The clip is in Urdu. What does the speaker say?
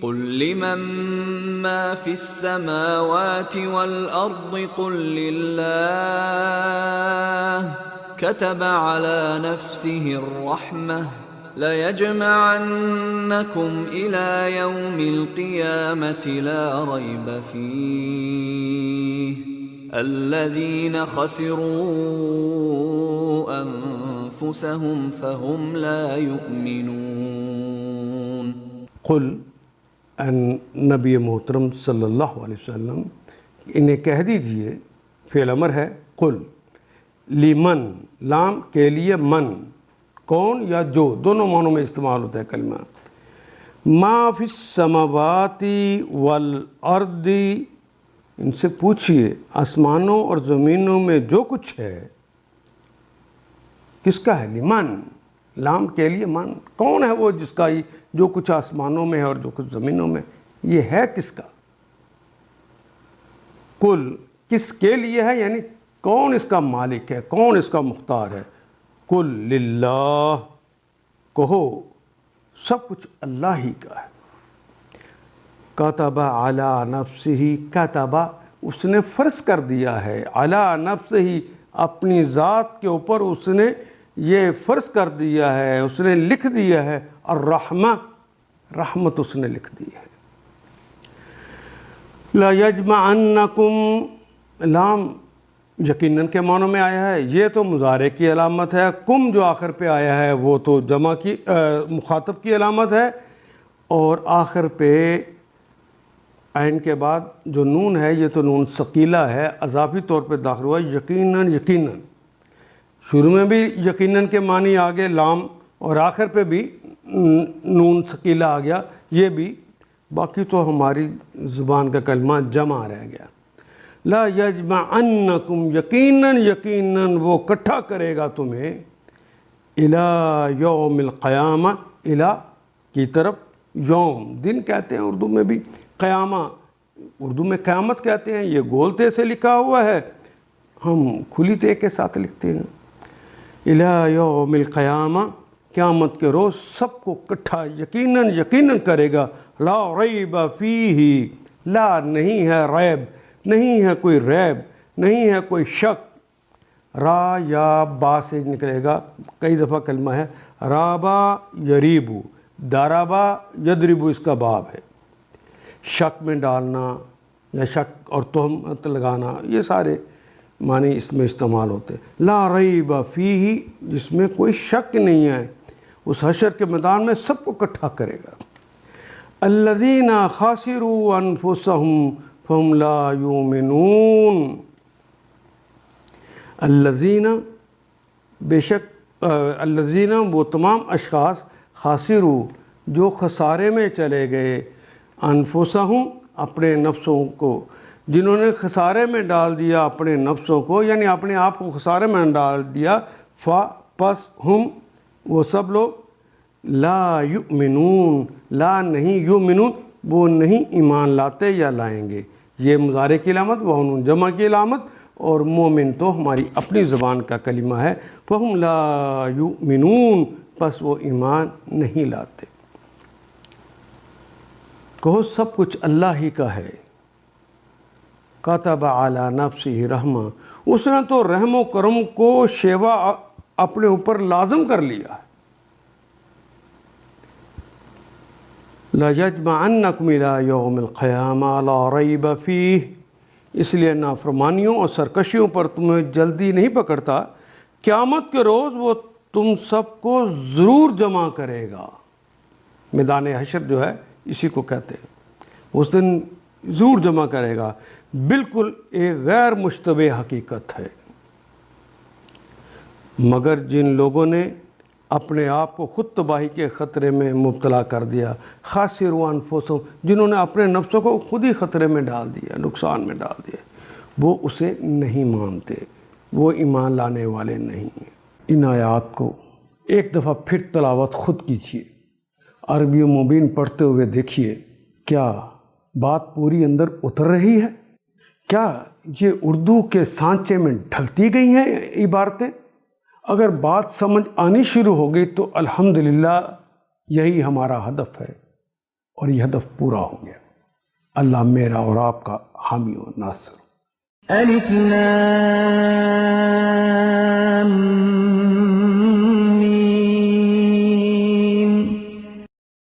قل لمن ما في السماوات والأرض قل لله كتب على نفسه الرحمة ليجمعنكم إلى يوم القيامة لا ريب فيه الذين خسروا أنفسهم فهم لا يؤمنون. قل نبی محترم صلی اللہ علیہ وسلم انہیں کہہ دیجئے، فعل امر ہے قل، لمن، لام کے لیے، من کون یا جو، دونوں معنوں میں استعمال ہوتا ہے کلمہ. ما فی السماوات والارض، ان سے پوچھئے آسمانوں اور زمینوں میں جو کچھ ہے کس کا ہے؟ لمن، لام کے لیے، من کون ہے وہ جس کا جو کچھ آسمانوں میں ہے اور جو کچھ زمینوں میں، یہ ہے کس کا؟ کل، کس کے لیے ہے، یعنی کون اس کا مالک ہے، کون اس کا مختار ہے. کل للہ، کہو سب کچھ اللہ ہی کا ہے. کتب علی نفسہ، کتب اس نے فرض کر دیا ہے، علی نفسہ اپنی ذات کے اوپر اس نے یہ فرض کر دیا ہے، اس نے لکھ دیا ہے، الرحمہ، رحمت اس نے لکھ دی ہے. لا یجمعنکم، لام یقیناً کے معنوں میں آیا ہے، یہ تو مضارع کی علامت ہے، کم جو آخر پہ آیا ہے وہ تو جمع کی مخاطب کی علامت ہے، اور آخر پہ عین کے بعد جو نون ہے یہ تو نون ثقیلہ ہے، اضافی طور پہ داخل ہوا. یقیناً، یقیناً شروع میں بھی یقیناً کے معنی آگے لام، اور آخر پہ بھی نون ثقیلہ آ گیا، یہ بھی، باقی تو ہماری زبان کا کلمہ جمع رہ گیا. لا یجمعنکم، یقیناً یقیناً وہ اکٹھا کرے گا تمہیں، الی یوم القیامہ، الی کی طرف، یوم دن کہتے ہیں اردو میں بھی، قیامہ اردو میں قیامت کہتے ہیں. یہ گولتے سے لکھا ہوا ہے، ہم کھلی تے کے ساتھ لکھتے ہیں. الی یوم القیامہ، قیامت کے روز سب کو اکٹھا یقیناً یقیناً کرے گا. لا ریب فیہ، لا نہیں ہے ریب، نہیں ہے کوئی ریب، نہیں ہے کوئی شک. را یا با سے نکلے گا، کئی دفعہ کلمہ ہے رابا یریبو، دارابا یدربو، اس کا باب ہے. شک میں ڈالنا یا شک اور تہمت لگانا، یہ سارے معنی اس میں استعمال ہوتے ہیں. لا ریب فیہ، جس میں کوئی شک نہیں ہے، اس حشر کے میدان میں سب کو اکٹھا کرے گا. الذین خسروا انفسہم فہم لا یؤمنون. الذین، بے شک، الذین وہ تمام اشخاص، خاسروا جو خسارے میں چلے گئے، انفسہم اپنے نفسوں کو، جنہوں نے خسارے میں ڈال دیا اپنے نفسوں کو، یعنی اپنے آپ کو خسارے میں ڈال دیا. پس ہم وہ سب لوگ، لا یؤمنون، لا نہیں، یؤمنون وہ نہیں ایمان لاتے یا لائیں گے. یہ مضارع کی علامت، وہ نون جمع کی علامت، اور مومن تو ہماری اپنی زبان کا کلمہ ہے. فہم لا یؤمنون، پس وہ ایمان نہیں لاتے. کہو سب کچھ اللہ ہی کا ہے. کتب علی نفسہ رحمہ، اس نے تو رحم و کرم کو شیوا اپنے اوپر لازم کر لیا. لا یجمعنکم الی یوم القیامہ لا ریب فیہ، اس لیے نافرمانیوں اور سرکشیوں پر تمہیں جلدی نہیں پکڑتا، قیامت کے روز وہ تم سب کو ضرور جمع کرے گا. میدان حشر جو ہے اسی کو کہتے ہیں، اس دن ضرور جمع کرے گا. بالکل ایک غیر مشتبہ حقیقت ہے. مگر جن لوگوں نے اپنے آپ کو خود تباہی کے خطرے میں مبتلا کر دیا، خاسروا انفسہم، جنہوں نے اپنے نفسوں کو خود ہی خطرے میں ڈال دیا، نقصان میں ڈال دیا، وہ اسے نہیں مانتے، وہ ایمان لانے والے نہیں ہیں. ان آیات کو ایک دفعہ پھر تلاوت خود کیجیے، عربی مبین پڑھتے ہوئے دیکھیے، کیا بات پوری اندر اتر رہی ہے؟ کیا یہ اردو کے سانچے میں ڈھلتی گئی ہیں عبارتیں؟ اگر بات سمجھ آنی شروع ہو گئی تو الحمدللہ یہی ہمارا ہدف ہے، اور یہ ہدف پورا ہو گیا. اللہ میرا اور آپ کا حامی و ناصر. الف لام